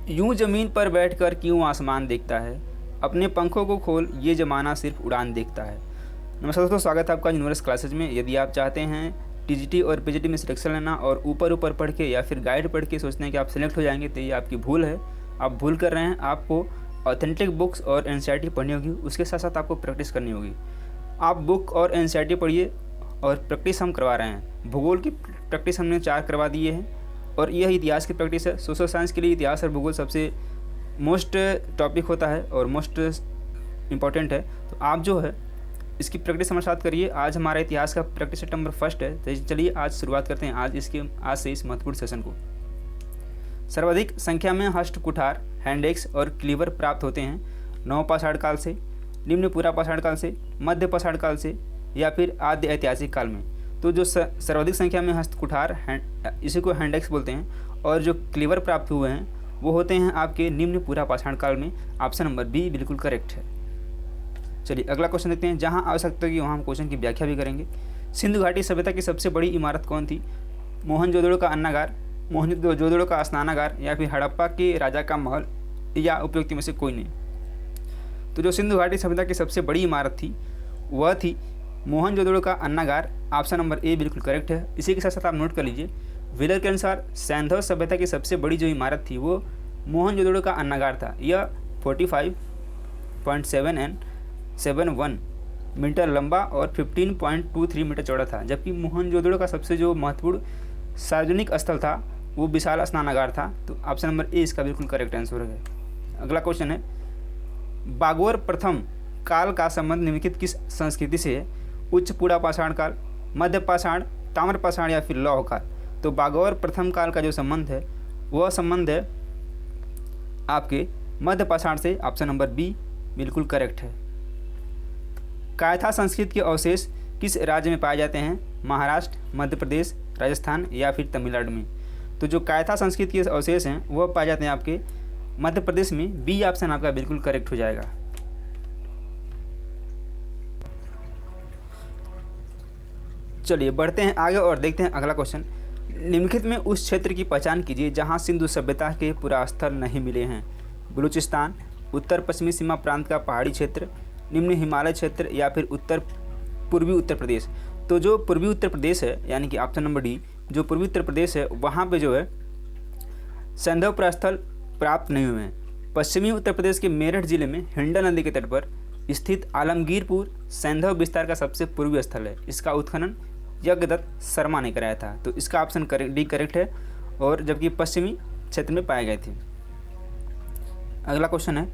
यूं ज़मीन पर बैठकर क्यों आसमान देखता है, अपने पंखों को खोल ये ज़माना सिर्फ उड़ान देखता है। नमस्कार दोस्तों, स्वागत है आपका यूनिवर्स क्लासेज में। यदि आप चाहते हैं टीजीटी और पीजीटी में सिलेक्शन लेना और ऊपर पढ़ के या फिर गाइड पढ़ के सोचते हैं कि आप सिलेक्ट हो जाएंगे, तो ये आपकी भूल है। आप भूल कर रहे हैं। आपको ऑथेंटिक बुक्स और एनसीईआरटी पढ़नी होगी, उसके साथ साथ आपको प्रैक्टिस करनी होगी। आप बुक और एनसीईआरटी पढ़िए और प्रैक्टिस हम करवा रहे हैं। भूगोल की प्रैक्टिस हमने 4 करवा दिए हैं और यह इतिहास की प्रैक्टिस है। सोशल साइंस के लिए इतिहास और भूगोल सबसे मोस्ट टॉपिक होता है और मोस्ट इम्पॉर्टेंट है। तो आप जो है इसकी प्रैक्टिस हमारे साथ करिए। आज हमारा इतिहास का प्रैक्टिस सेट नंबर 1 है। तो चलिए आज शुरुआत करते हैं आज से इस महत्वपूर्ण सेशन को। सर्वाधिक संख्या में हस्त कुठार, हैंडेक्स और क्लीवर प्राप्त होते हैं नवपाषाण काल से, निम्न पुरापाषाण काल से, मध्य पाषाण काल से या फिर आद्य ऐतिहासिक काल में। तो जो सर्वाधिक संख्या में हस्त कुठार, इसी को हैंडेक्स बोलते हैं, और जो क्लीवर प्राप्त हुए हैं वो होते हैं आपके निम्न पुरापाषाण काल में। ऑप्शन नंबर बी बिल्कुल करेक्ट है। चलिए अगला क्वेश्चन देखते हैं। जहां आवश्यकता होगी वहाँ हम क्वेश्चन की व्याख्या भी करेंगे। सिंधु घाटी सभ्यता की सबसे बड़ी इमारत कौन थी? मोहनजोदड़ो का अन्नागार, मोहनजोदड़ो का स्नानागार या फिर हड़प्पा के राजा का महल या उपयुक्त में से कोई नहीं। तो जो सिंधु घाटी सभ्यता की सबसे बड़ी इमारत थी वह थी मोहनजोदड़ो का अन्नागार। ऑप्शन नंबर ए बिल्कुल करेक्ट है। इसी के साथ साथ आप नोट कर लीजिए, व्हीलर के अनुसार सैंधव सभ्यता की सबसे बड़ी जो इमारत थी वो मोहनजोदड़ो का अन्नागार था। यह 45.71 मीटर लंबा और 15.23 मीटर चौड़ा था, जबकि मोहनजोदड़ो का सबसे जो महत्वपूर्ण सार्वजनिक स्थल था वो विशाल स्नानागार था। तो ऑप्शन नंबर ए इसका बिल्कुल करेक्ट आंसर है। अगला क्वेश्चन है, बागोर प्रथम काल का संबंध निम्नलिखित किस संस्कृति से है? उच्च पुरापाषाण काल, मध्य पाषाण, ताम्रपाषाण या फिर लौह काल। तो बागोर प्रथम काल का जो संबंध है वह संबंध है आपके मध्य पाषाण से। ऑप्शन नंबर बी बिल्कुल करेक्ट है। कायथा संस्कृति के अवशेष किस राज्य में पाए जाते हैं? महाराष्ट्र, मध्य प्रदेश, राजस्थान या फिर तमिलनाडु में। तो जो कायथा संस्कृति के अवशेष हैं वह पाए जाते हैं आपके मध्य प्रदेश में। बी ऑप्शन आपका बिल्कुल करेक्ट हो जाएगा। चलिए बढ़ते हैं आगे और देखते हैं अगला क्वेश्चन। निम्नलिखित में उस क्षेत्र की पहचान कीजिए जहां सिंधु सभ्यता के पुरास्थल नहीं मिले हैं। बलूचिस्तान, उत्तर पश्चिमी सीमा प्रांत का पहाड़ी क्षेत्र, निम्न हिमालय क्षेत्र या फिर पूर्वी उत्तर प्रदेश। तो जो पूर्वी उत्तर प्रदेश है, यानी कि ऑप्शन नंबर डी, जो पूर्वी उत्तर प्रदेश है वहाँ पे जो है सैंधव पुरास्थल प्राप्त नहीं हुए हैं। पश्चिमी उत्तर प्रदेश के मेरठ जिले में हिंडा नदी के तट पर स्थित आलमगीरपुर सैंधव विस्तार का सबसे पूर्वी स्थल है। इसका उत्खनन यज्ञदत्त शर्मा ने कराया था। तो इसका ऑप्शन डी करेक्ट है, और जबकि पश्चिमी क्षेत्र में पाए गए थे। अगला क्वेश्चन है,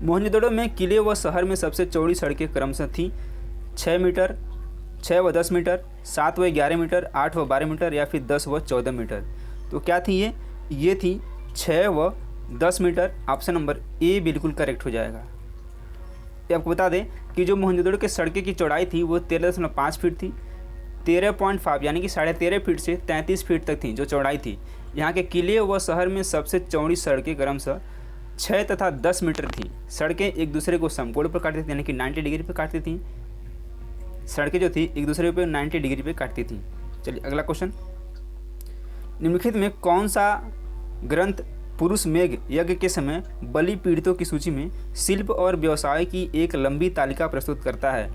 मोहनजोदड़ो में किले व शहर में सबसे चौड़ी सड़कें क्रमशः थी 6 मीटर, 6 व 10 मीटर, 7 व 11 मीटर, 8 व 12 मीटर या फिर 10 व 14 मीटर। तो क्या थी ये थी 6 व 10 मीटर। ऑप्शन नंबर ए बिल्कुल करेक्ट हो जाएगा। ये आपको बता दें कि जो मोहनजोदड़ो के सड़कें की चौड़ाई थी वो 13.5 फीट थी। 13.5 यानी कि 13.5 फीट से 33 फीट तक थी जो चौड़ाई थी। यहाँ के किले व शहर में सबसे चौड़ी सड़कें क्रमशः 6 तथा 10 मीटर थी। सड़कें एक दूसरे को समकोण पर काटती थी, यानी कि 90 डिग्री पर काटती थी। सड़कें जो थी एक दूसरे पे 90 डिग्री पे काटती थी। चलिए अगला क्वेश्चन, निम्नलिखित में कौन सा ग्रंथ पुरुष मेघ यज्ञ के समय बलि पीड़ितों की सूची में शिल्प और व्यवसाय की एक लंबी तालिका प्रस्तुत करता है?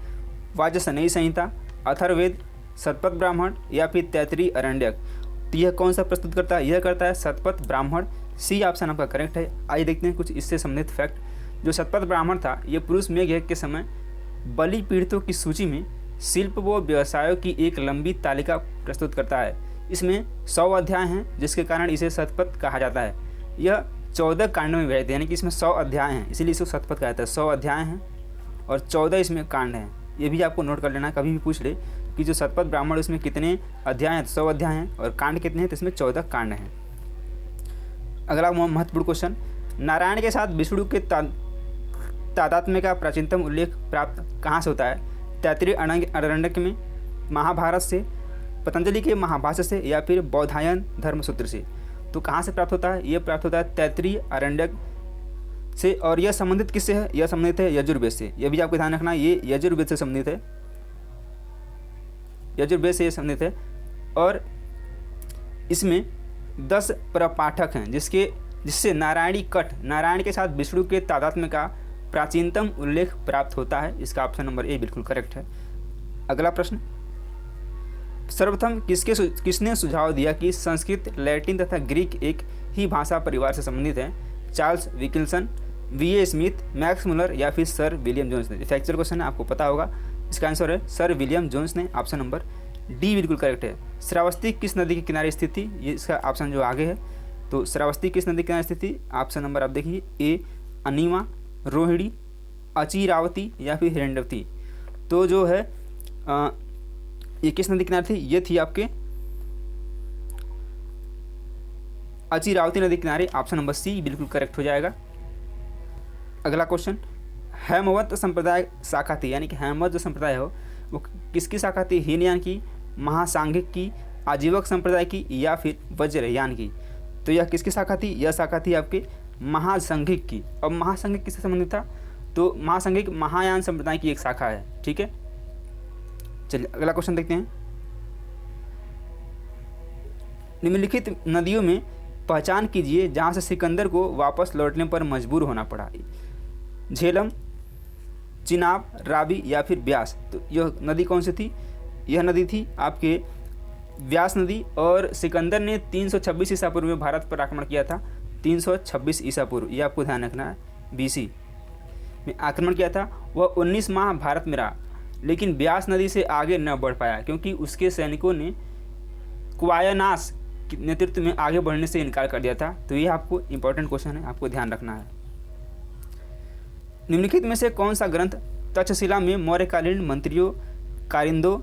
वाजसनेयी संहिता, अथर्ववेद, शतपथ ब्राह्मण या फिर तैत्तिरीय अरण्यक। तो यह कौन सा प्रस्तुत करता है? यह करता है शतपथ ब्राह्मण। सी ऑप्शन आपका करेक्ट है। आइए देखते हैं कुछ इससे संबंधित फैक्ट। जो शतपथ ब्राह्मण था ये पुरुष मेघ यज्ञ के समय बलि पीड़ितों की सूची में शिल्प व व्यवसायों की एक लंबी तालिका प्रस्तुत करता है। इसमें 100 अध्याय हैं, जिसके कारण इसे शतपथ कहा जाता है। यह 14 कांडों में विभाजित है, यानी कि इसमें 100 अध्याय हैं, इसीलिए इसको शतपथ कहा जाता है। 100 अध्याय हैं और 14 इसमें कांड हैं। ये भी आपको नोट कर लेना, कभी भी पूछ ले कि जो शतपथ ब्राह्मण उसमें कितने अध्याय हैं। 100 अध्याय हैं और कांड कितने हैं, तो इसमें 14 कांड हैं। अगला महत्वपूर्ण क्वेश्चन, नारायण के साथ विष्णु के तादात्म्य का प्राचीनतम उल्लेख प्राप्त कहाँ से होता है? तैत्तिरीय अरण्यक में, महाभारत से, पतंजलि के महाभाष्य से या फिर बौधायन धर्मसूत्र से। तो कहाँ से प्राप्त होता है? ये प्राप्त होता है तैत्तिरीय अरण्यक से। और यह संबंधित किससे है? यह संबंधित है यजुर्वेद से। यह भी आपको ध्यान रखना, ये यजुर्वेद से संबंधित है। यजुर्वेद से ये संबंधित है। और इसमें 10 प्रपाठक हैं जिससे नारायण के साथ विष्णु के तादात्म्य का प्राचीनतम उल्लेख प्राप्त होता है। इसका ऑप्शन नंबर ए बिल्कुल करेक्ट है। अगला प्रश्न, सर्वप्रथम किसने सुझाव दिया कि संस्कृत, लैटिन तथा ग्रीक एक ही भाषा परिवार से संबंधित है? Charles Wilkinson, V A. Smith, Max Muller या फिर सर विलियम जोन्स ने? फैक्चुअल क्वेश्चन है, आपको पता होगा। इसका आंसर है सर विलियम जोन्स ने। ऑप्शन नंबर डी बिल्कुल करेक्ट है। श्रावस्ती किस नदी के किनारे स्थित थी? ये इसका ऑप्शन जो आगे है, तो श्रावस्ती किस नदी के किनारे स्थित थी? ऑप्शन नंबर आप देखिए ए अनिमा, रोहिणी, अचिरावती या फिर हिरण्यवती। तो जो है ये किस नदी किनारे थी? ये थी आपके अचिरावती नदी किनारे। ऑप्शन नंबर सी बिल्कुल करेक्ट हो जाएगा। अगला क्वेश्चन, हेमवत संप्रदाय शाखा थी, यानी कि हेमवत जो संप्रदाय हो वो किसकी शाखा थी? हीनयान की, महासांघिक की, आजीवक संप्रदाय की या फिर वज्रयान की? तो यह किसकी शाखा थी? यह शाखा थी आपके महासांघिक की। अब महासांघिक किससे संबंधित था? तो महासांघिक महायान संप्रदाय की एक शाखा है। ठीक है, चलिए अगला क्वेश्चन देखते हैं। निम्नलिखित नदियों में पहचान कीजिए जहां से सिकंदर को वापस लौटने पर मजबूर होना पड़ा। झेलम, चिनाब, रावी या फिर ब्यास? तो यह नदी कौन सी थी? यह नदी थी आपके व्यास नदी। और सिकंदर ने 326 ईसा पूर्व में भारत पर आक्रमण किया था। 326 ईसा पूर्व, ये आपको ध्यान रखना है, BC में आक्रमण किया था। वह 19 माह भारत में रहा, लेकिन ब्यास नदी से आगे न बढ़ पाया क्योंकि उसके सैनिकों ने क्वायनास के नेतृत्व में आगे बढ़ने से इनकार कर दिया था। तो ये आपको इंपॉर्टेंट क्वेश्चन है, आपको ध्यान रखना है। निम्नलिखित में से कौन सा ग्रंथ तक्षशिला में मौर्यकालीन मंत्रियों, कारिंदों,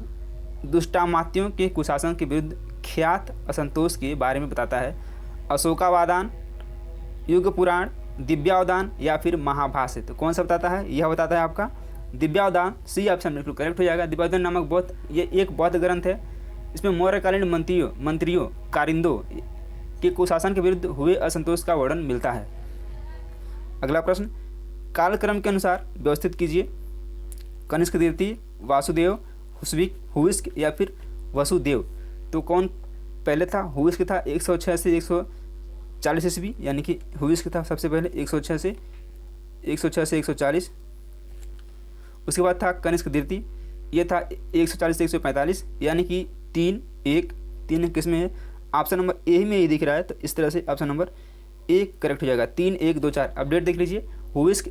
दुष्टामात्यों के कुशासन के विरुद्ध ख्यात असंतोष के बारे में बताता है? अशोकावदान, युग पुराण, दिव्यावदान या फिर महाभाष्य? तो कौन सा बताता है? यह बताता है आपका दिव्यावदान। सी ऑप्शन बिल्कुल करेक्ट हो जाएगा। दिव्यावदान नामक ये एक बौद्ध ग्रंथ है। इसमें मौर्यकालीन मंत्रियों, कारिंदों के कुशासन के विरुद्ध हुए असंतोष का वर्णन मिलता है। अगला प्रश्न, कालक्रम के अनुसार व्यवस्थित कीजिए। कनिष्क द्वितीय, वासुदेव, हुविस्क या फिर वसुदेव? तो कौन पहले था? हुविस्क था 106 से 140 ईस्वी, यानी कि हुविस्क था सबसे पहले 106 से 140। उसके बाद था कनिष्क द्वितीय, ये था 140 से 145, यानी कि 3 किस में है? ऑप्शन नंबर ए में ये दिख रहा है, तो इस तरह से ऑप्शन नंबर ए करेक्ट हो जाएगा। 3, 1, 2, 4 अपडेट देख लीजिए। हुविस्क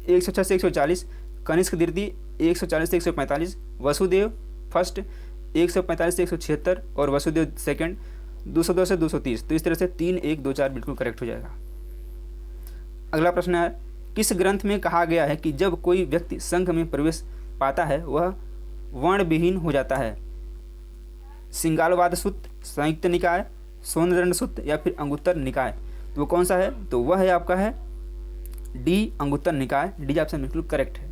106 से 140, कनिष्क द्वितीय 140 से 145, वसुदेव फर्स्ट 145 से 176 और वसुदेव सेकंड 202 से 230। तो इस तरह से 3, 1, 2, 4 बिल्कुल करेक्ट हो जाएगा। अगला प्रश्न है, किस ग्रंथ में कहा गया है कि जब कोई व्यक्ति संघ में प्रवेश पाता है वह वर्णविहीन हो जाता है? सिंगालवाद सूत्र, संयुक्त निकाय, सोनदंड सूत्र या फिर अंगुत्तर निकाय? तो वो कौन सा है? तो वह है आपका है डी अंगुत्तर निकाय। डी ऑप्शन बिल्कुल करेक्ट है।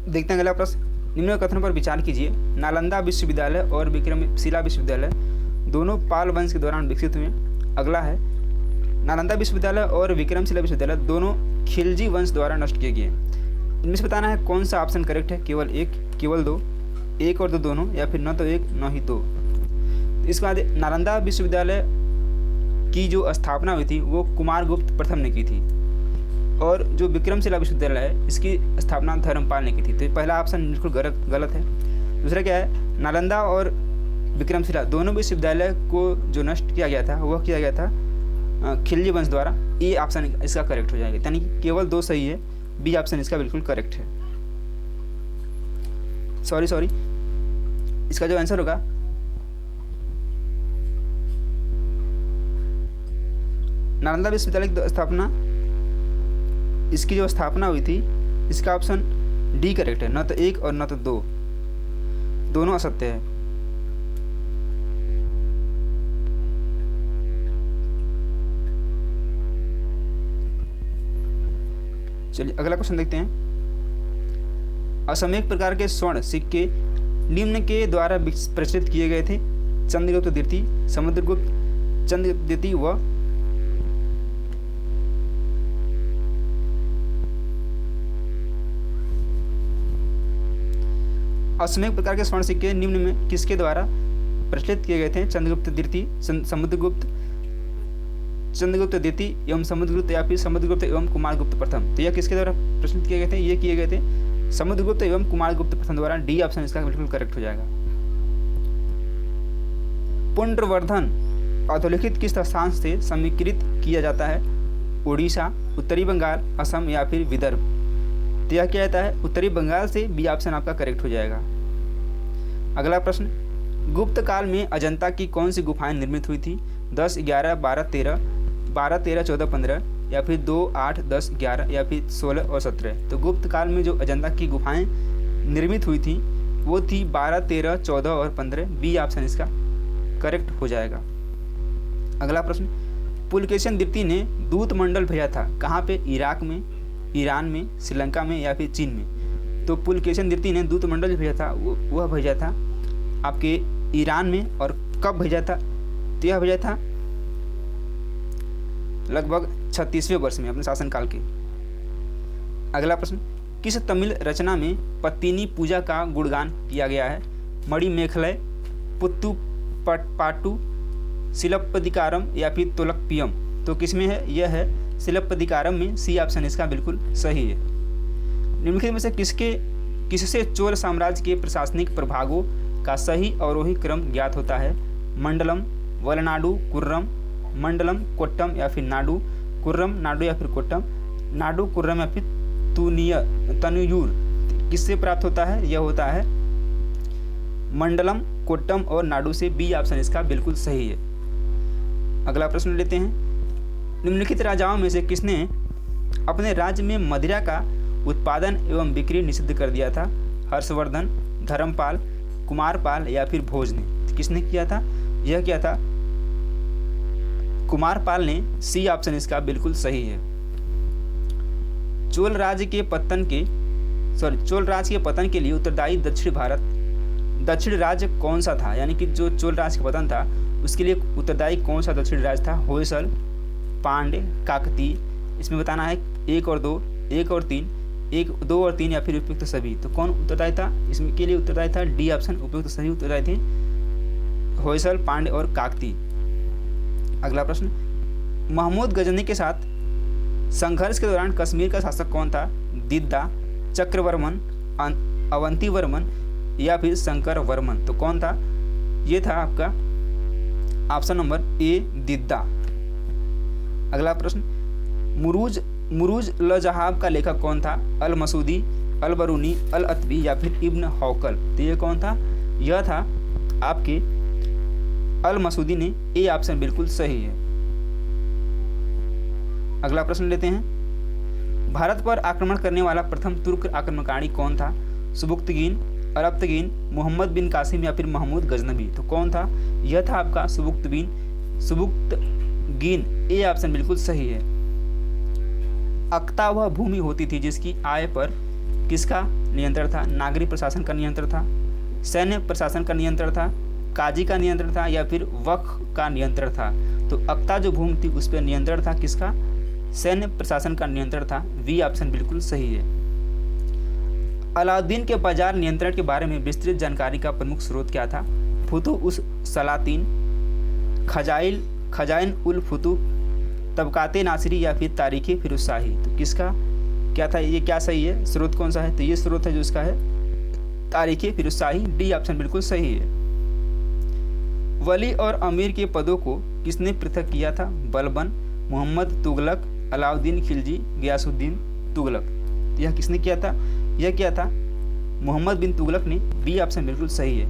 देखते हैं अगला प्रश्न, निम्न कथन पर विचार कीजिए। नालंदा विश्वविद्यालय और विक्रमशिला विश्वविद्यालय दोनों पाल वंश के दौरान विकसित हुए। अगला है, नालंदा विश्वविद्यालय और विक्रमशिला विश्वविद्यालय दोनों खिलजी वंश द्वारा नष्ट किए गए। इनमें से बताना है कौन सा ऑप्शन करेक्ट है? केवल एक, केवल दो, एक और दो दोनों, या फिर न तो एक न ही दो? इसके बाद नालंदा विश्वविद्यालय की जो स्थापना हुई थी वो कुमारगुप्त प्रथम ने की थी, और जो विक्रमशिला विश्वविद्यालय है इसकी स्थापना धर्मपाल ने की थी। तो पहला ऑप्शन बिल्कुल गलत है। दूसरा क्या है, नालंदा और विक्रमशिला दोनों विश्वविद्यालय को जो नष्ट किया गया था वह किया गया था खिलजी वंश द्वारा। ये ऑप्शन इसका करेक्ट हो जाएगा, यानी कि केवल दो सही है। बी ऑप्शन इसका बिल्कुल करेक्ट है। सॉरी, इसका जो आंसर होगा नालंदा विश्वविद्यालय की स्थापना, इसकी जो स्थापना हुई थी इसका ऑप्शन डी करेक्ट है। न तो एक और न तो दो, दोनों असत्य है। चलिए अगला क्वेश्चन देखते हैं। असमयिक प्रकार के स्वर्ण सिक्के निम्न के द्वारा प्रचलित किए गए थे? चंद्रगुप्त द्वितीय, समुद्रगुप्त, चंद्रगुप्त द्वितीय व अश्वमेध प्रकार के स्वर्ण सिक्के निम्न में किसके द्वारा प्रचलित किए गए थे? चंद्रगुप्त द्वितीय, समुद्रगुप्त, चंद्रगुप्त द्वितीय एवं समुद्रगुप्त या फिर समुद्रगुप्त एवं कुमारगुप्त प्रथम। तो यह किसके द्वारा प्रचलित किए गए थे? ये किए गए थे समुद्रगुप्त एवं कुमारगुप्त प्रथम द्वारा। डी ऑप्शन इसका बिल्कुल करेक्ट हो जाएगा। पुंड्रवर्धन अधोलिखित किस स्थान से समीकृत किया जाता है? उड़ीसा, उत्तरी बंगाल, असम या फिर विदर्भ। तो यह क्या आता है? उत्तरी बंगाल से। बी ऑप्शन आपका करेक्ट हो जाएगा। अगला प्रश्न, गुप्त काल में अजंता की कौन सी गुफाएं निर्मित हुई थी? 10, 11, 12, 13, 12, 13, 14, 15 या फिर 2, 8, 10, 11 या फिर 16 और 17। तो गुप्त काल में जो अजंता की गुफाएं निर्मित हुई थी वो थी 12, 13, 14 और 15। बी ऑप्शन इसका करेक्ट हो जाएगा। अगला प्रश्न, पुलकेशिन द्वितीय ने दूत मंडल भेजा था कहाँ पे? इराक में, ईरान में, श्रीलंका में या फिर चीन में। तो पुलकेशिन द्वितीय ने दूत मंडल भेजा था, वह भेजा था आपके ईरान में। और कब भेजा था? तो यह भेजा था लगभग 36वें वर्ष में अपने शासनकाल के। अगला प्रश्न, किस तमिल रचना में पत्तिनी पूजा का गुणगान किया गया है? मणिमेखलय, पुत्तु पाटु, शिलप्पदिकारम या फिर तोलकपियम। तो किसमें है? यह है शिलप्पदिकारम में। सी ऑप्शन इसका बिल्कुल सही है। निम्नलिखित में से किससे चोल साम्राज्य के प्रशासनिक प्रभागों का सही अवरोही क्रम ज्ञात होता है? मंडलम, वलनाडु, कुर्रम, मंडलम, कोट्टम या फिर नाडु, कुर्रम, नाडु या फिर कोट्टम, नाडु, कुर्रम या फिर तनुयूर। किससे प्राप्त होता है? यह होता है मंडलम, कोट्टम और नाडु से। बी ऑप्शन इसका बिल्कुल सही है। अगला प्रश्न लेते हैं, निम्नलिखित राजाओं में से किसने अपने राज्य में मदिरा का उत्पादन एवं बिक्री निषिद्ध कर दिया था? हर्षवर्धन, धर्मपाल, कुमारपाल या फिर भोज ने। किसने किया था? यह किया था कुमारपाल ने। सी ऑप्शन इसका बिल्कुल सही है। चोल राज्य के पतन के लिए उत्तरदायी दक्षिण राज्य कौन सा था? यानी कि जो चोल राज्य का पतन था उसके लिए उत्तरदायी कौन सा दक्षिण राज्य था? होयसल, पांड्य, काकतीय। इसमें बताना है 1 और 2, 1 और 3, 1, 2 और 3 या फिर उपयुक्त सभी। तो कौन उत्तरदायी था? इसमें के लिए उत्तरदायी था डी ऑप्शन, उपयुक्त सभी उत्तरदायी थे होयसल, पांड्य और काकतीय। अगला प्रश्न, महमूद गजनी के साथ संघर्ष के दौरान कश्मीर का शासक कौन था? दिद्दा, चक्रवर्मन, अवंतीवर्मन या फिर शंकर वर्मन। तो कौन था? ये था आपका ऑप्शन नंबर ए, दिद्दा। अगला प्रश्न, मुरूज लजहाब का लेखक कौन था? अल मसूदी, अल बरूनी, अल अतबी या फिर इब्न हौकल। तो ये कौन था? यह था आपके अल मसूदी ने। ए ऑप्शन बिल्कुल सही है। अगला प्रश्न लेते हैं, भारत पर आक्रमण करने वाला प्रथम तुर्क आक्रमणकारी कौन था? सुबुक्तगीन, अरब्तगीन, मोहम्मद बिन कासिम या फिर महमूद गजनबी। तो कौन था? यह था आपका सुबुक्तगीन। ए ऑप्शन बिल्कुल सही है। अक्ता वह भूमि होती थी जिसकी आय पर किसका नियंत्रण था? नागरिक प्रशासन का नियंत्रण था, सैन्य प्रशासन का नियंत्रण था, काजी का नियंत्रण था या फिर वक्फ का नियंत्रण था। तो अक्ता जो भूमि थी उस पर नियंत्रण था किसका? सैन्य प्रशासन का नियंत्रण था। वी ऑप्शन बिल्कुल सही है। अलाउद्दीन के बाजार नियंत्रण के बारे में विस्तृत जानकारी का प्रमुख स्रोत क्या था? फुतुह उस सलातीन, खजाइन उल फुतुह, तबकाते नासिरी या फिर तारीख फिरोजशाही। तो किसका क्या था? ये क्या सही है? स्रोत कौन सा है? तो ये स्रोत है जो इसका है तारीख फिरोजशाही। डी ऑप्शन बिल्कुल सही है। वली और अमीर के पदों को किसने पृथक किया था? बलबन, मोहम्मद तुगलक, अलाउद्दीन खिलजी, गयासुद्दीन तुगलक। तो यह किसने किया था? यह किया था मोहम्मद बिन तुगलक ने। बी ऑप्शन बिल्कुल सही है।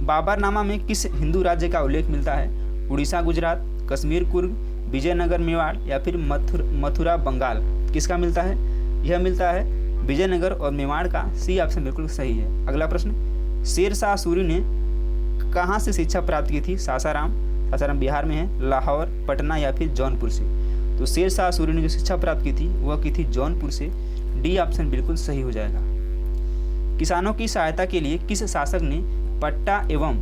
बाबरनामा में किस हिंदू राज्य का उल्लेख मिलता है? उड़ीसा, गुजरात, कश्मीर, कुर्ग, विजयनगर, मेवाड़ या फिर मथुरा, बंगाल। किसका मिलता है? यह मिलता है विजयनगर और मेवाड़ का। सी ऑप्शन बिल्कुल सही है। अगला प्रश्न, शेर शाह सूरी ने कहाँ से शिक्षा प्राप्त की थी? सासाराम बिहार में है, लाहौर, पटना या फिर जौनपुर से। तो शेर शाह सूरी ने जो शिक्षा प्राप्त की थी वह की थी जौनपुर से। डी ऑप्शन बिल्कुल सही हो जाएगा। किसानों की सहायता के लिए किस शासक ने पट्टा एवं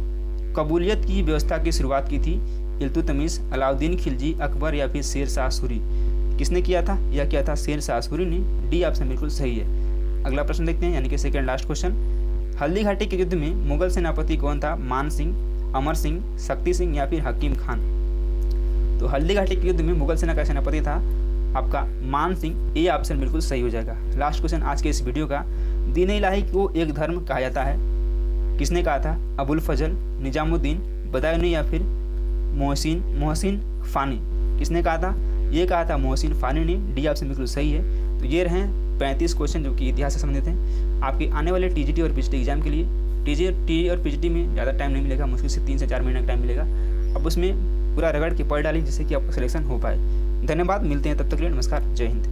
कबूलियत की व्यवस्था की शुरुआत की थी? इल्तुतमिश, अलाउद्दीन खिलजी, अकबर या फिर शेर शाह सूरी। किसने किया था? यह किया था शेर शाह सूरी ने। डी ऑप्शन बिल्कुल सही है। अगला प्रश्न देखते हैं, यानी कि second last question, Haldi Ghati के युद्ध में मुगल सेनापति कौन था? मान सिंह, अमर सिंह, शक्ति सिंह या फिर हकीम खान। तो हल्दी घाटी के युद्ध में मुगल सेना का सेनापति था आपका मान सिंह। ये ऑप्शन बिल्कुल सही हो जाएगा। लास्ट क्वेश्चन आज के इस वीडियो का, दीन इलाही को एक धर्म कहा जाता है, किसने कहा था? अबुल फजल, निजामुद्दीन, बदायूनी या फिर मोहसिन फ़ानी। किसने कहा था? ये कहा था मोहसिन फ़ानी ने। डी ऑप्शन बिल्कुल सही है। तो ये रहे 35 क्वेश्चन जो कि इतिहास से संबंधित हैं आपके आने वाले टीजीटी और पीजीटी एग्जाम के लिए। टीजी और पीजीटी में ज़्यादा टाइम नहीं मिलेगा, मुश्किल से 3 से 4 महीने का टाइम मिलेगा। अब उसमें पूरा रगड़ के पढ़ डालें जिससे कि आपका सिलेक्शन हो पाए। धन्यवाद, मिलते हैं तब तक के लिए। नमस्कार, जय हिंद।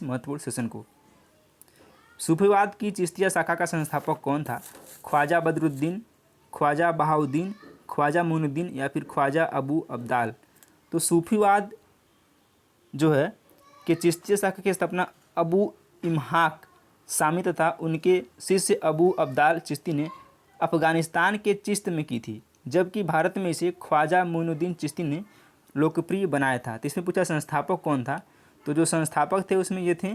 महत्वपूर्ण सेशन को, सूफीवाद की चिश्तिया शाखा का संस्थापक कौन था? ख्वाजा बदरुद्दीन, ख्वाजा बहाउद्दीन, ख्वाजा मुइनुद्दीन या फिर ख्वाजा अबू अब्दाल। तो सूफीवाद जो है कि चिश्तिया शाखा की स्थापना अबू इम्हाक सामी तथा उनके शिष्य अबू अब्दाल चिश्ती ने अफ़गानिस्तान के चिश्त में की थी, जबकि भारत में इसे ख्वाजा मुइनुद्दीन चिश्ती ने लोकप्रिय बनाया था। तो इसमें पूछा संस्थापक कौन था? तो जो संस्थापक थे उसमें ये थे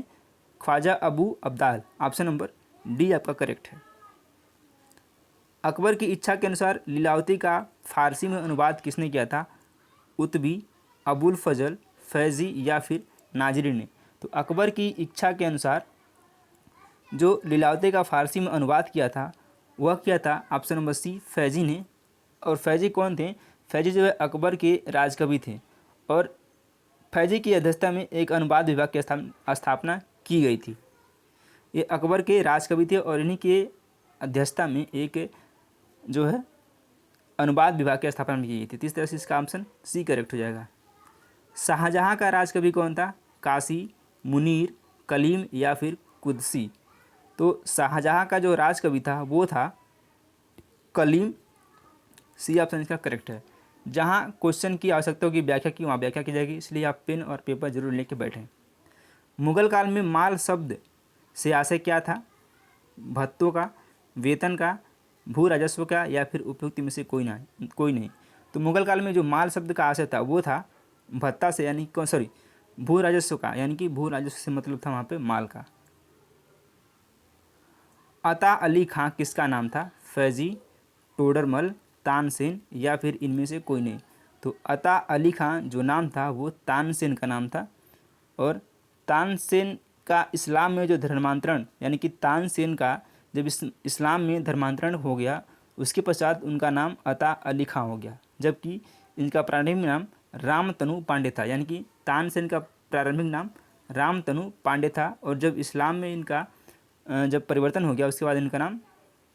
Khwaja Abu Abdal. Option number D आपका करेक्ट है। अकबर की इच्छा के अनुसार लीलावती का फारसी में अनुवाद किसने किया था? उतबी, अबुल फजल, फैज़ी या फिर नाजरी ने। तो अकबर की इच्छा के अनुसार जो लीलावती का फारसी में अनुवाद किया था वह किया था ऑप्शन नंबर सी फैज़ी ने। और फैज़ी कौन थे? फैज़ी जो है अकबर के राजकवि थे और फैज़ी की अध्यक्षता में एक अनुवाद विभाग की स्थापना की गई थी। ये अकबर के राजकवि थे और इन्हीं के अध्यक्षता में एक जो है अनुवाद विभाग की स्थापना की गई थी। तो इस तरह से इसका ऑप्शन सी करेक्ट हो जाएगा। शाहजहाँ का राजकवि कौन था? काशी, मुनीर, कलीम या फिर कुदसी। तो शाहजहाँ का जो राजकवि था वो था कलीम। सी ऑप्शन इसका करेक्ट है। जहाँ क्वेश्चन की आवश्यकता होगी व्याख्या की, वहाँ व्याख्या की जाएगी, इसलिए आप पेन और पेपर जरूर लेके बैठें। मुगल काल में माल शब्द से आशय क्या था? भत्तों का, वेतन का, भू राजस्व का या फिर उपयुक्त में से कोई नहीं। तो मुगल काल में जो माल शब्द का आशय था वो था भत्ता से, यानी भू राजस्व का, यानी कि भू राजस्व से मतलब था वहाँ पे माल का। अता अली खां किसका नाम था? फैज़ी, टोडरमल, तानसेन या फिर इनमें से कोई नहीं। तो अता अली खां जो नाम था वो तानसेन का नाम था। और तानसेन का इस्लाम में जो धर्मांतरण, यानी कि तानसेन का जब इस्लाम में धर्मांतरण हो गया उसके पश्चात उनका नाम अता अली खां हो गया, जबकि इनका प्रारंभिक नाम रामतनु पांडे था। यानी कि तानसेन का प्रारंभिक नाम रामतनु पांडे था और जब इस्लाम में इनका जब परिवर्तन हो गया उसके बाद इनका नाम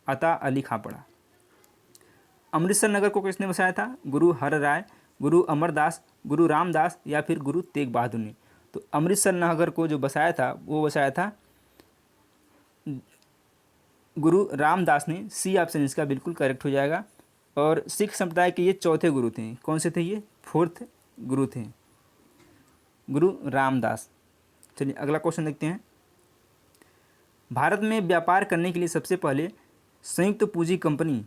अता अली खां पड़ा। अमृतसर नगर को किसने बसाया था? गुरु हर राय, गुरु अमरदास, गुरु रामदास या फिर गुरु तेग बहादुर ने। तो अमृतसर नगर को जो बसाया था वो बसाया था गुरु रामदास ने। सी ऑप्शन इसका बिल्कुल करेक्ट हो जाएगा। और सिख संप्रदाय के ये चौथे गुरु थे। कौन से थे ये? 4th गुरु थे, गुरु रामदास। चलिए अगला क्वेश्चन देखते हैं। भारत में व्यापार करने के लिए सबसे पहले संयुक्त पूंजी कंपनी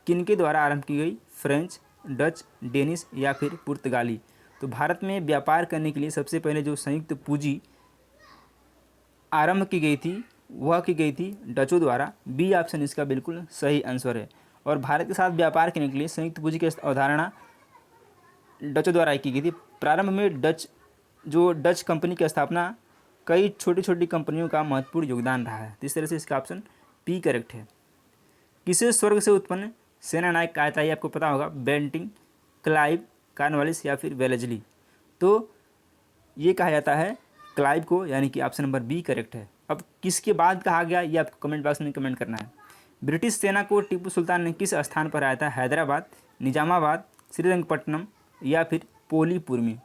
किनके द्वारा आरंभ की गई? फ्रेंच, डच, डेनिश या फिर पुर्तगाली। तो भारत में व्यापार करने के लिए सबसे पहले जो संयुक्त पूंजी आरंभ की गई थी वह की गई थी डचों द्वारा। बी ऑप्शन इसका बिल्कुल सही आंसर है। और भारत के साथ व्यापार करने के लिए संयुक्त पूंजी की अवधारणा डचों द्वारा की गई थी। प्रारंभ में डच कंपनी की स्थापना कई छोटी छोटी कंपनियों का महत्वपूर्ण योगदान रहा है। तो इस तरह से इसका ऑप्शन पी करेक्ट है। किसे स्वर्ग से उत्पन्न सेना नायक कहा जाता है? आपको पता होगा, बेंटिंग, क्लाइव, कॉर्नवालिस या फिर वेलेस्ली। तो ये कहा जाता है क्लाइव को, यानी कि ऑप्शन नंबर बी करेक्ट है। अब किसके बाद कहा गया ये आपको कमेंट बॉक्स में कमेंट करना है। ब्रिटिश सेना को टीपू सुल्तान ने किस स्थान पर आया था? हैदराबाद, निजामाबाद, श्रीरंगपट्टनम या फिर पोलीपुर में।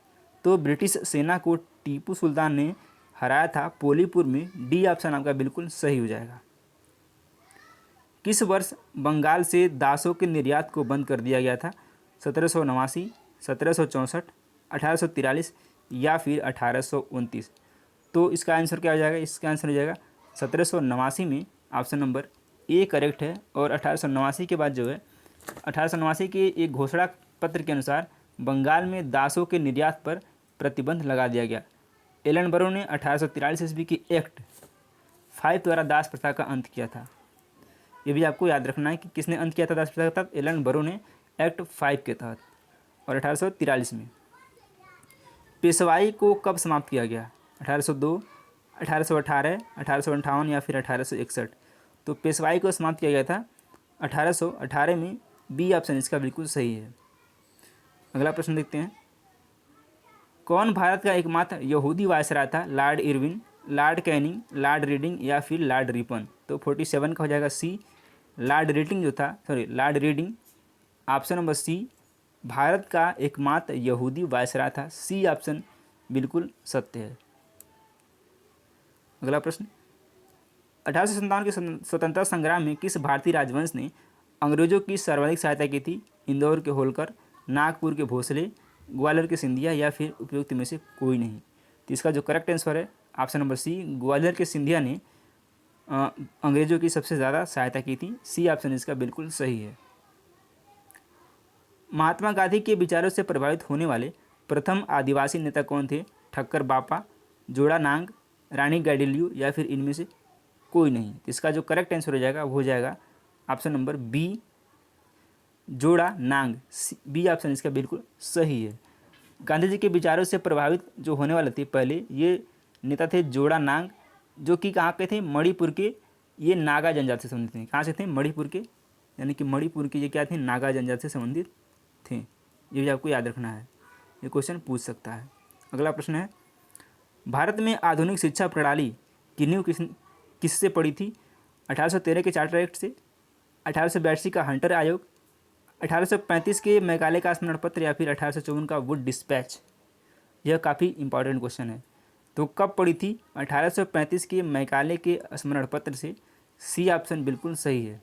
तो ब्रिटिश सेना को टीपू सुल्तान ने हराया था पोलीपुर में। डी ऑप्शन आपका बिल्कुल सही हो जाएगा। किस वर्ष बंगाल से दासों के निर्यात को बंद कर दिया गया था? 1789, 1764, 1843 या फिर 1829। तो इसका आंसर क्या हो जाएगा? इसका आंसर हो जाएगा 1789 में। ऑप्शन नंबर ए करेक्ट है। और 1889 के बाद जो है 1889 के एक घोषणा पत्र के अनुसार बंगाल में दासों के निर्यात पर प्रतिबंध लगा दिया गया। एलन बरो ने 1843 ईस्वी की एक्ट फाइव द्वारा दास प्रथा का अंत किया था? ये भी आपको याद रखना है कि किसने अंत किया था दास प्रथा के तहत? एलन बरो ने एक्ट 5 के तहत और 1843 में। पेशवाई को कब समाप्त किया गया? 1802, 1818, 1858 या फिर 1861? तो पेशवाई को समाप्त किया गया था 1818 में। बी ऑप्शन इसका बिल्कुल सही है। अगला प्रश्न देखते हैं। कौन भारत का एकमात्र यहूदी वायसराय था? Lord Irwin, Lord Canning, Lord reading या फिर लॉर्ड रिपन? तो 47 का हो जाएगा सी, लॉर्ड रीडिंग जो था, sorry Lord Reading. Option number C Bharat का एकमात्र यहूदी वायसराय था। सी ऑप्शन बिल्कुल सत्य है। अगला प्रश्न, 1857 के स्वतंत्रता संग्राम में किस भारतीय राजवंश ने अंग्रेजों की सर्वाधिक सहायता की थी? इंदौर के होलकर, नागपुर के भोसले, ग्वालियर के सिंधिया या फिर उपयुक्त में से कोई नहीं? तो इसका जो करेक्ट आंसर है ऑप्शन नंबर सी, ग्वालियर के सिंधिया ने अंग्रेजों की सबसे ज़्यादा सहायता की थी। सी ऑप्शन इसका बिल्कुल सही है। महात्मा गांधी के विचारों से प्रभावित होने वाले प्रथम आदिवासी नेता कौन थे? ठक्कर बापा, जोड़ा नांग, रानी गैडिलियो या फिर इनमें से कोई नहीं? इसका जो करेक्ट आंसर हो जाएगा वो हो जाएगा ऑप्शन नंबर बी, जोड़ा नांग। बी ऑप्शन इसका बिल्कुल सही है। गांधी जी के विचारों से प्रभावित जो होने वाले थे पहले ये नेता थे जोड़ा नांग, जो कि कहाँ के थे? मणिपुर के। ये नागा जनजाति से संबंधित थे। कहाँ से थे? मणिपुर के, यानी कि मणिपुर के ये क्या थे? नागा जनजाति से संबंधित थे। ये भी आपको याद रखना है, ये क्वेश्चन पूछ सकता है। अगला प्रश्न है, भारत में आधुनिक शिक्षा प्रणाली की नींव किससे पड़ी थी? 1813 के चार्टर एक्ट से, 1882 का हंटर आयोग, 1835 के मैकाले का स्मरण पत्र या फिर 1854 का वुड डिस्पैच? यह काफ़ी इंपॉर्टेंट क्वेश्चन है। तो कब पड़ी थी? 1835 के मैकाले के स्मरण पत्र से। सी ऑप्शन बिल्कुल सही है।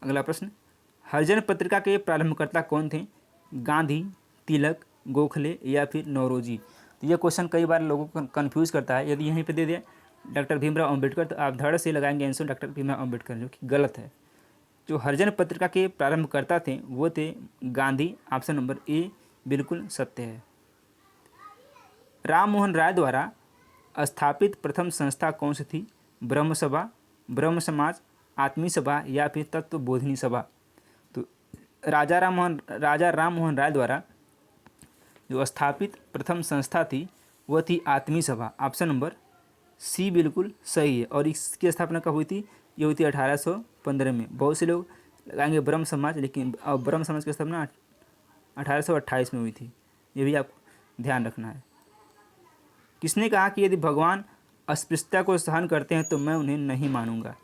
अगला प्रश्न, हरिजन पत्रिका के प्रारंभकर्ता कौन थे? गांधी, तिलक, गोखले या फिर नौरोजी? तो यह क्वेश्चन कई बार लोगों को कन्फ्यूज़ करता है। यदि यहीं पे दे दिया डॉक्टर भीमराव अम्बेडकर तो आप धड़ से लगाएंगे आंसर डॉक्टर भीमराव अम्बेडकर, जो कि गलत है। जो हरिजन पत्रिका के प्रारंभकर्ता थे वो थे गांधी। ऑप्शन नंबर ए बिल्कुल सत्य है। राम मोहन राय द्वारा स्थापित प्रथम संस्था कौन सी थी? ब्रह्म सभा, ब्रह्म समाज, आत्मी सभा या फिर तत्व बोधिनी सभा? तो राजा राम मोहन राय द्वारा जो स्थापित प्रथम संस्था थी वह थी आत्मी सभा। ऑप्शन नंबर सी बिल्कुल सही है। और इसकी स्थापना कब हुई थी? ये हुई थी 1815 में। बहुत से लोग लगाएंगे ब्रह्म समाज, लेकिन ब्रह्म समाज की स्थापना 1828 में हुई थी। ये भी आपको ध्यान रखना है। किसने कहा कि यदि भगवान अस्पृश्यता को सहन करते हैं तो मैं उन्हें नहीं मानूंगा?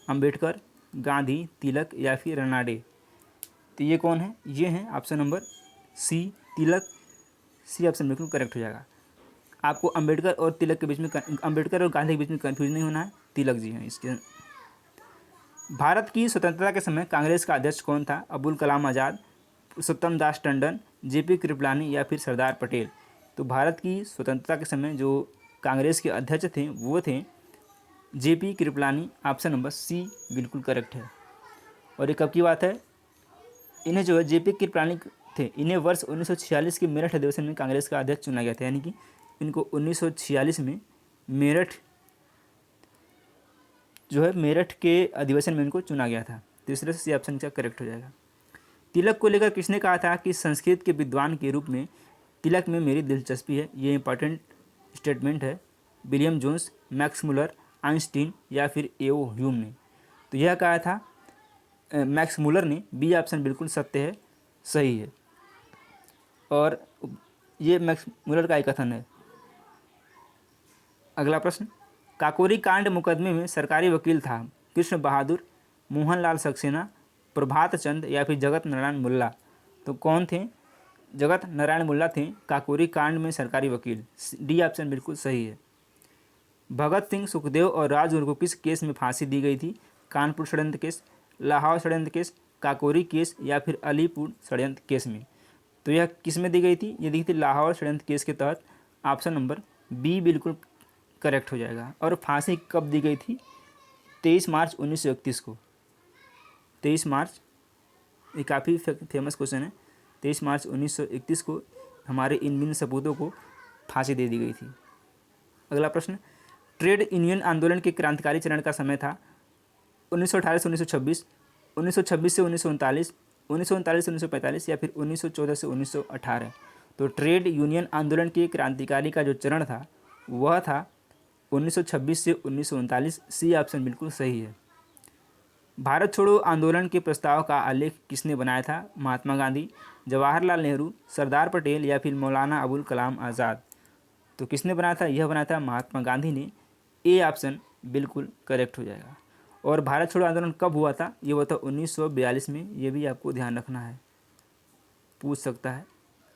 अंबेडकर, गांधी, तिलक या फिर रनाडे? तो ये कौन है? ये हैं ऑप्शन नंबर सी, तिलक। सी ऑप्शन बिल्कुल करेक्ट हो जाएगा। आपको अंबेडकर और तिलक के बीच में, अंबेडकर और गांधी के बीच में कन्फ्यूज नहीं होना है। तिलक जी हैं इसके। भारत की स्वतंत्रता के समय कांग्रेस का अध्यक्ष कौन था? अबुल कलाम आज़ाद, पुरुषोत्तम दास टंडन, जेपी कृपलानी या फिर सरदार पटेल? तो भारत की स्वतंत्रता के समय जो कांग्रेस के अध्यक्ष थे वो थे JP Kripalani. Option number C बिल्कुल करेक्ट है। और ये कब की बात है? इन्हें जो है जेपी कृपलानी थे, इन्हें वर्ष 1946 के मेरठ अधिवेशन में कांग्रेस का अध्यक्ष चुना गया था। यानी कि इनको 1946 में मेरठ जो है मेरठ के अधिवेशन में इनको चुना गया था। तो इस तरह से ऑप्शन का करेक्ट हो जाएगा। तिलक को लेकर किसने कहा था कि संस्कृत के विद्वान के रूप में तिलक में मेरी दिलचस्पी है? ये इंपॉर्टेंट स्टेटमेंट है। William Jones, Max Muller, Einstein या फिर एओ ह्यूम ने? तो यह कहा था मैक्स मुलर ने। बी ऑप्शन बिल्कुल सत्य है, सही है। और ये मैक्स मुलर का एक कथन है। अगला प्रश्न, काकोरी कांड मुकदमे में सरकारी वकील था कृष्ण बहादुर, मोहनलाल सक्सेना, प्रभात चंद या फिर जगत नारायण मुल्ला? तो कौन थे? जगत नारायण मुल्ला थे काकोरी कांड में सरकारी वकील। डी ऑप्शन बिल्कुल सही है। भगत सिंह, सुखदेव और राजगुरु को किस केस में फांसी दी गई थी? कानपुर षड्यंत्र केस, लाहौर षड्यंत्र केस, काकोरी केस या फिर अलीपुर षड्यंत्र केस में? तो यह किस में दी गई थी? ये दी थी लाहौर षड्यंत्र केस के तहत। ऑप्शन नंबर बी बिल्कुल करेक्ट हो जाएगा। और फांसी कब दी गई थी? 23 मार्च 1931 को। 23 मार्च, ये काफ़ी फेमस क्वेश्चन है। 23 मार्च 1931 को हमारे इन बिन सपूतों को फांसी दे दी गई थी। अगला प्रश्न, ट्रेड यूनियन आंदोलन के क्रांतिकारी चरण का समय था 1918 से 1926, 1926 से 1939, 1939 से 1945 या फिर 1914 से 1918। तो ट्रेड यूनियन आंदोलन के क्रांतिकारी का जो चरण था वह था 1926 से 1939। सी ऑप्शन बिल्कुल सही है। भारत छोड़ो आंदोलन के प्रस्ताव का आलेख किसने बनाया था? महात्मा गांधी, जवाहरलाल नेहरू, सरदार पटेल या फिर मौलाना अबुल कलाम आज़ाद। तो किसने बनाया था? यह बनाया था महात्मा गांधी ने। ए ऑप्शन बिल्कुल करेक्ट हो जाएगा। और भारत छोड़ो आंदोलन कब हुआ था? ये हुआ था 1942 में। ये भी आपको ध्यान रखना है, पूछ सकता है।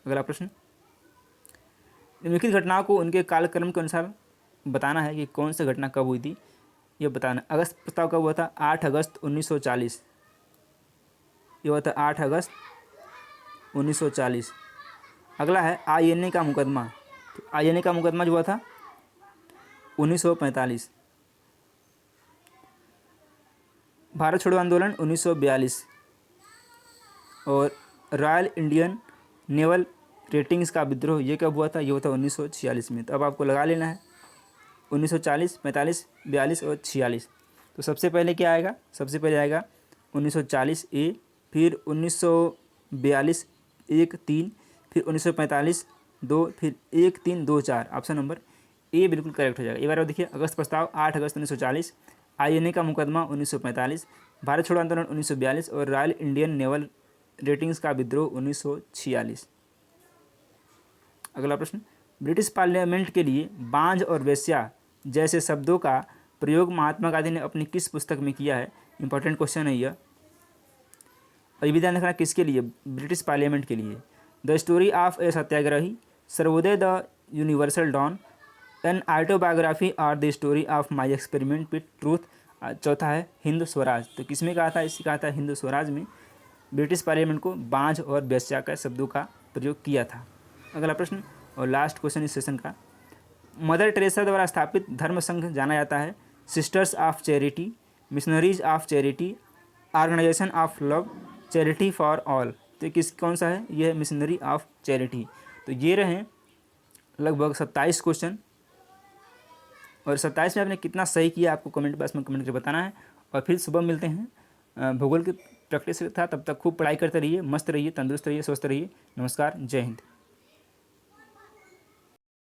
अगला प्रश्न, निम्नलिखित घटनाओं को उनके कालक्रम के अनुसार बताना है कि कौन सी घटना कब हुई थी, ये बताना। अगस्त प्रस्ताव कब हुआ था? 8 अगस्त 1940। ये हुआ था 8 अगस्त 1940। अगला है आईएनए का मुकदमा। तो आईएनए का मुकदमा जो हुआ था 1945। भारत छोड़ो आंदोलन 1942। और रॉयल इंडियन नेवल रेटिंग्स का विद्रोह ये कब हुआ था? ये हुआ था 1946 में। तो अब आपको लगा लेना है 1940, 45, 42 और 46। तो सबसे पहले क्या आएगा? सबसे पहले आएगा 1940 ए, फिर 1942 1 3, फिर 1945 2, फिर 1 3 2 4। ऑप्शन नंबर ए बिल्कुल करेक्ट हो जाएगा। एक बार देखिए, अगस्त प्रस्ताव 8 अगस्त 1940, आईएनए का मुकदमा 1945, भारत छोड़ो आंदोलन 1942 और रॉयल इंडियन नेवल रेटिंग्स का विद्रोह 1946। अगला प्रश्न, ब्रिटिश पार्लियामेंट के लिए बांझ और वेश्या जैसे शब्दों का प्रयोग महात्मा गांधी ने अपनी किस पुस्तक में किया है? इंपॉर्टेंट क्वेश्चन है यह। और ये भी ध्यान रखना किसके लिए? ब्रिटिश पार्लियामेंट के लिए। The story of a Satyagrahi, Sarvodaya the universal dawn, an autobiography और the story of my experiment with truth. चौथा है हिंद स्वराज। तो किसमें कहा था? इसी कहा था हिंद स्वराज में ब्रिटिश पार्लियामेंट को बांझ और वेश्या का शब्दों का प्रयोग किया था। अगला प्रश्न और लास्ट क्वेश्चन इस सेशन का, मदर टेरेसा द्वारा स्थापित धर्म संघ जाना जाता है sisters of charity, missionaries of charity, organization of love, charity for all. तो कौन सा है? यह है मिशनरी ऑफ चैरिटी। तो ये रहे लगभग 27 क्वेश्चन। और 27 में आपने कितना सही किया आपको कमेंट बॉक्स में कमेंट करके बताना है। और फिर सुबह मिलते हैं। भूगोल की प्रैक्टिस था, तब तक खूब पढ़ाई करते रहिए, मस्त रहिए, तंदुरुस्त रहिए, स्वस्थ रहिए। नमस्कार, जय हिंद।